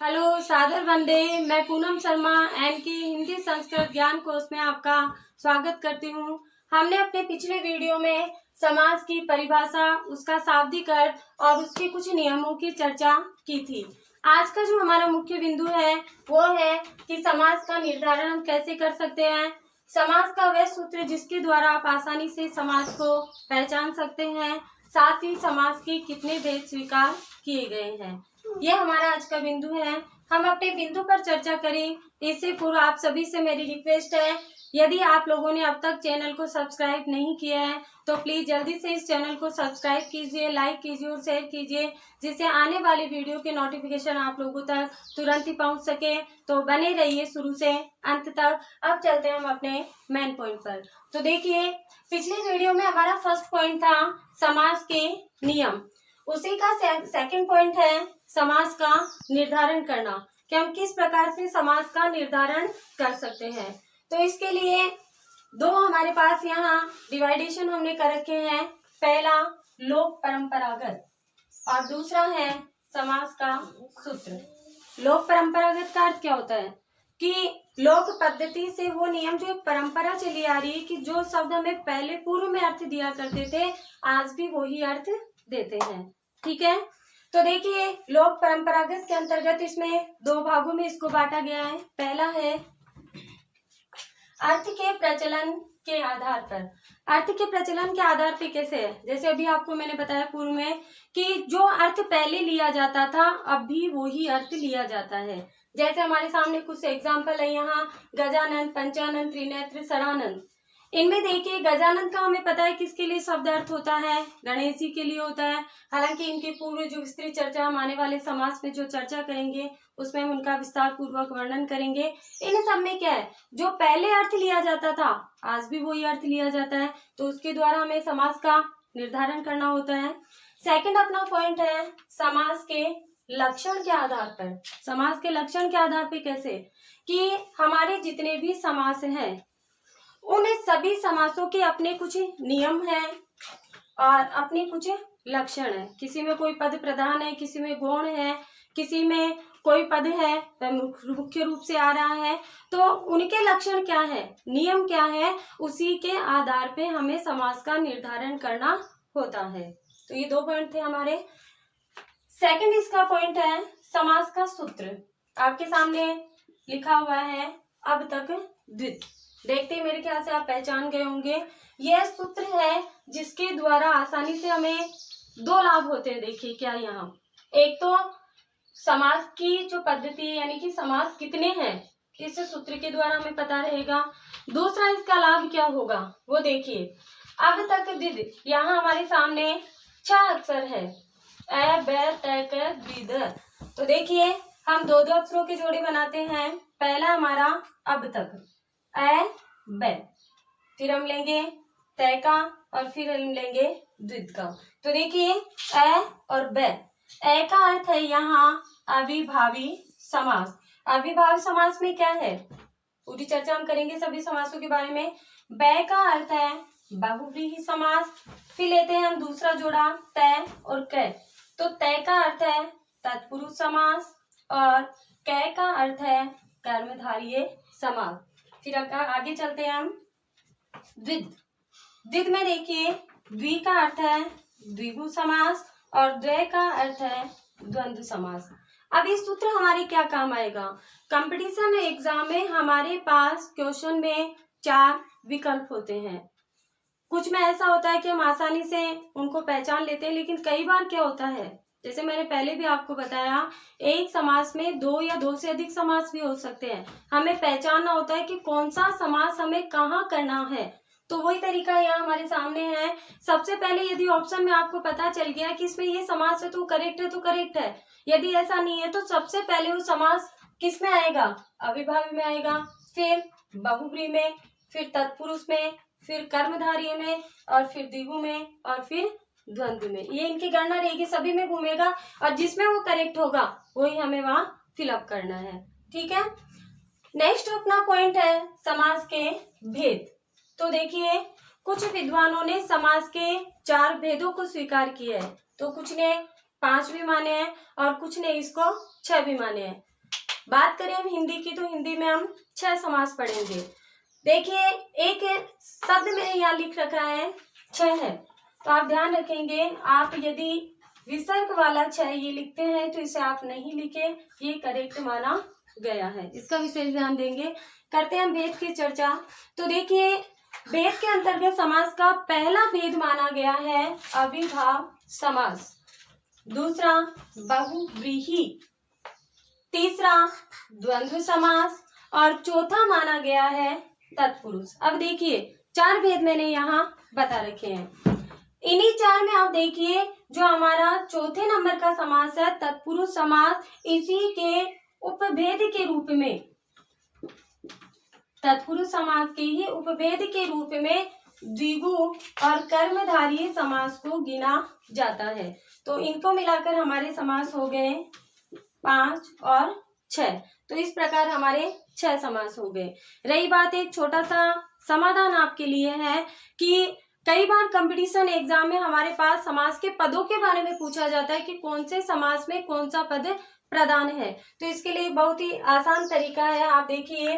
Hello, सादर वंदे। मैं Poonam Sharma N की हिंदी संस्कृत ज्ञान कोर्स में आपका स्वागत करती हूँ। हमने अपने पिछले वीडियो में समास की परिभाषा, उसका शाब्दिक अर्थ और उसके कुछ नियमों की चर्चा की थी। आज का जो हमारा मुख्य बिंदु है वो है कि समास का निर्धारण हम कैसे कर सकते हैं। समास का वह सूत्र जिसके द्वारा आप आसानी से समास को पहचान सकते हैं, साथ ही समास की कितने भेद स्वीकार किए गए हैं, ये हमारा आज का बिंदु है। हम अपने बिंदु पर चर्चा करें इससे पूर्व आप सभी से मेरी रिक्वेस्ट है, यदि आप लोगों ने अब तक चैनल को सब्सक्राइब नहीं किया है तो प्लीज जल्दी से इस चैनल को सब्सक्राइब कीजिए, लाइक कीजिए और शेयर कीजिए, जिससे आने वाली वीडियो के नोटिफिकेशन आप लोगों तक तुरंत ही पहुंच सके। तो बने रहिए शुरू से अंत तक। अब चलते हैं हम अपने मेन पॉइंट पर। तो देखिए, पिछले वीडियो में हमारा फर्स्ट पॉइंट था समास के नियम, उसी का सेकंड पॉइंट है समास का निर्धारण करना, कि हम किस प्रकार से समास का निर्धारण कर सकते हैं। तो इसके लिए दो हमारे पास यहाँ डिवाइडेशन हमने कर रखे हैं। पहला लोक परंपरागत और दूसरा है समास का सूत्र। लोक परंपरागत का अर्थ क्या होता है कि लोक पद्धति से वो नियम जो एक परंपरा चली आ रही है कि जो शब्द हमें पहले पूर्व में अर्थ दिया करते थे आज भी वही अर्थ देते हैं। ठीक है, तो देखिए लोक परंपरागत के अंतर्गत इसमें दो भागों में इसको बांटा गया है। पहला है अर्थ के प्रचलन के आधार पर। अर्थ के प्रचलन के आधार पे कैसे है, जैसे अभी आपको मैंने बताया पूर्व में कि जो अर्थ पहले लिया जाता था अब भी वही अर्थ लिया जाता है। जैसे हमारे सामने कुछ एग्जाम्पल है यहाँ, गजानन, पंचानन, त्रिनेत्र, सरानन। इनमें देखिए गजानन का हमें पता है किसके लिए शब्द अर्थ होता है, गणेश जी के लिए होता है। हालांकि इनके पूर्व जो विस्तृत चर्चा हम आने वाले समास में जो चर्चा करेंगे उसमें हम उनका विस्तार पूर्वक वर्णन करेंगे। इन सब में क्या है, जो पहले अर्थ लिया जाता था आज भी वही अर्थ लिया जाता है, तो उसके द्वारा हमें समास का निर्धारण करना होता है। सेकंड अपना पॉइंट है समास के लक्षण के आधार पर। समास के लक्षण के आधार पर कैसे कि हमारे जितने भी समास हैं उन सभी समासों के अपने कुछ नियम हैं और अपने कुछ लक्षण है। किसी में कोई पद प्रधान है, किसी में गौण है, किसी में कोई पद है वह मुख्य रूप से आ रहा है, तो उनके लक्षण क्या है, नियम क्या है, उसी के आधार पे हमें समास का निर्धारण करना होता है। तो ये दो पॉइंट थे हमारे। सेकंड इसका पॉइंट है समास का सूत्र। आपके सामने लिखा हुआ है अब तक द्वित। देखते ही मेरे ख्याल से आप पहचान गए होंगे, यह सूत्र है जिसके द्वारा आसानी से हमें दो लाभ होते हैं। देखिए क्या यहाँ, एक तो समास की जो पद्धति यानी कि समास कितने हैं इस सूत्र के द्वारा हमें पता रहेगा। दूसरा इसका लाभ क्या होगा वो देखिए, अब तक द्विद, यहाँ हमारे सामने 6 अक्षर है, अ ब त क द्विद। तो देखिए हम दो दो अक्षरों के जोड़े बनाते हैं। पहला हमारा अब तक अ ब, फिर हम लेंगे तय का और फिर हम लेंगे द्विद का। तो देखिए अ और ब, अ का अर्थ है यहाँ अविभावी समास। अविभावी समास में क्या है पूरी चर्चा हम करेंगे सभी समासों के बारे में। ब का अर्थ है बहुव्रीहि समास। फिर लेते हैं हम दूसरा जोड़ा तय और क। तो तय का अर्थ है तत्पुरुष समास और कै का अर्थ है कर्मधारय समास। फिर आगे चलते हैं हम द्विद। द्विद में देखिए द्वि का अर्थ है द्विगु समास और द्वय का अर्थ है द्वंद्व समास। अब इस सूत्र हमारे क्या काम आएगा, कंपटीशन एग्जाम में हमारे पास क्वेश्चन में 4 विकल्प होते हैं। कुछ में ऐसा होता है कि हम आसानी से उनको पहचान लेते हैं, लेकिन कई बार क्या होता है जैसे मैंने पहले भी आपको बताया एक समास में 2 या 2 से अधिक समास भी हो सकते हैं। हमें पहचानना होता है कि कौन सा समास हमें कहाँ करना है। तो वही तरीका यहाँ हमारे सामने है। सबसे पहले यदि ऑप्शन में आपको पता चल गया कि इसमें ये समास है तो करेक्ट है तो करेक्ट है, यदि ऐसा नहीं है तो सबसे पहले वो समास किस में आएगा, अविभावी में आएगा, फिर बहुव्रीहि में, फिर तत्पुरुष में, फिर कर्मधारय में और फिर द्विगु में और फिर द्वंद्व में। ये इनकी गणना रहेगी, सभी में घूमेगा और जिसमें वो करेक्ट होगा वही हमें वहां फिलअप करना है। ठीक है, नेक्स्ट अपना पॉइंट है समास के भेद। तो देखिए कुछ विद्वानों ने समास के 4 भेदों को स्वीकार किया है, तो कुछ ने 5 भी माने हैं और कुछ ने इसको 6 भी माने हैं। बात करें हम हिंदी की, तो हिंदी में हम 6 समास पढ़ेंगे। देखिए, एक शब्द मैंने यहाँ लिख रखा है 6 है, तो आप ध्यान रखेंगे, आप यदि विसर्ग वाला 6 ये लिखते हैं तो इसे आप नहीं लिखे, ये करेक्ट माना गया है। इसका विशेष ध्यान देंगे। करते हैं हम भेद की चर्चा। तो देखिए, भेद के अंतर्गत समास का पहला भेद माना गया है अविभाव समास, दूसरा बहुव्रीहि, तीसरा द्वंद्व समास और चौथा माना गया है तत्पुरुष। अब देखिए, 4 भेद मैंने यहाँ बता रखे हैं। इन्हीं 4 में आप देखिए, जो हमारा चौथे नंबर का समास है तत्पुरुष समास, इसी के उपभेद के रूप में, तत्पुरुष समास के ही उपभेद के रूप में द्विगु और कर्मधारय समास को गिना जाता है। तो इनको मिलाकर हमारे समास हो गए 5 और 6। तो इस प्रकार हमारे 6 समास हो गए। रही बात, एक छोटा सा समाधान आपके लिए है कि कई बार कंपटीशन एग्जाम में हमारे पास समास के पदों के बारे में पूछा जाता है कि कौन से समास में कौन सा पद प्रधान है। तो इसके लिए बहुत ही आसान तरीका है। आप देखिए,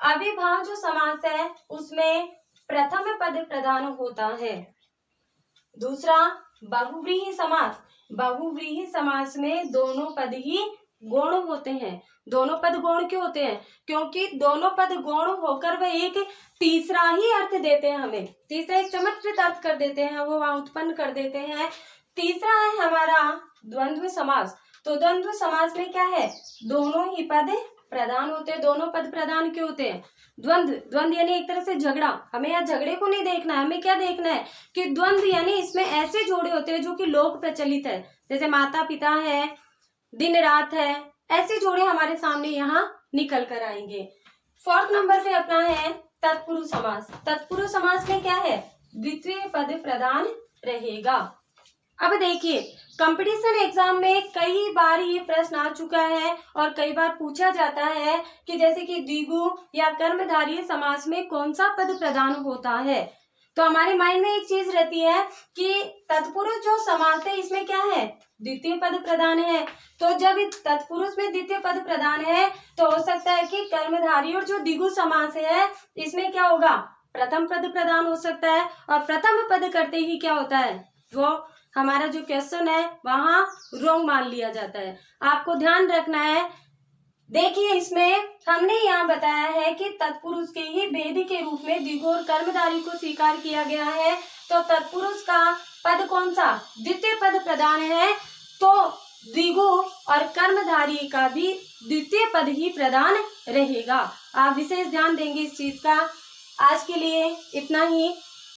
अविभाव जो समास है उसमें प्रथम पद प्रधान होता है। दूसरा बहुव्रीहि समास, बहुव्रीहि समास में दोनों पद ही गौण होते हैं। दोनों पद गौण क्यों होते हैं? क्योंकि दोनों पद गौण होकर वह एक तीसरा ही अर्थ देते हैं, हमें तीसरा एक चमत्कृत अर्थ कर देते हैं, वो वहां उत्पन्न कर देते हैं। तीसरा है हमारा द्वंद्व समास। तो द्वंद्व समास में क्या है? दोनों ही पद प्रधान होते हैं। दोनों पद प्रधान क्यों होते हैं? द्वंद्व, द्वंद्व यानी एक तरह से झगड़ा। हमें यहाँ झगड़े को नहीं देखना है, हमें क्या देखना है कि द्वंद्व यानी इसमें ऐसे जोड़े होते हैं जो कि लोक प्रचलित है, जैसे माता पिता है, दिन रात है, ऐसे जोड़े हमारे सामने यहाँ निकल कर आएंगे। 4th नंबर पे अपना है तत्पुरुष समास। तत्पुरुष समास में क्या है? द्वितीय पद प्रधान रहेगा। अब देखिए, कंपटीशन एग्जाम में कई बार ये प्रश्न आ चुका है और कई बार पूछा जाता है कि जैसे कि द्विगु या कर्मधारय समास में कौन सा पद प्रधान होता है। तो हमारे माइंड में एक चीज रहती है कि तत्पुरुष जो समास है इसमें क्या है? द्वितीय पद प्रधान है। तो जब तत्पुरुष में द्वितीय पद प्रधान है तो हो सकता है कि कर्मधारय और जो द्विगु समास है इसमें क्या होगा? प्रथम पद प्रधान हो सकता है। और प्रथम पद करते ही क्या होता है? वो हमारा जो क्वेश्चन है वहां रॉन्ग मान लिया जाता है। आपको ध्यान रखना है। देखिए, इसमें हमने यहाँ बताया है कि तत्पुरुष के ही भेद के रूप में द्विगु और कर्मधारय को स्वीकार किया गया है। तो तत्पुरुष का पद कौन सा? द्वितीय पद प्रधान है। तो द्विगु और कर्मधारय का भी द्वितीय पद ही प्रधान रहेगा। आप विशेष ध्यान देंगे इस चीज का। आज के लिए इतना ही।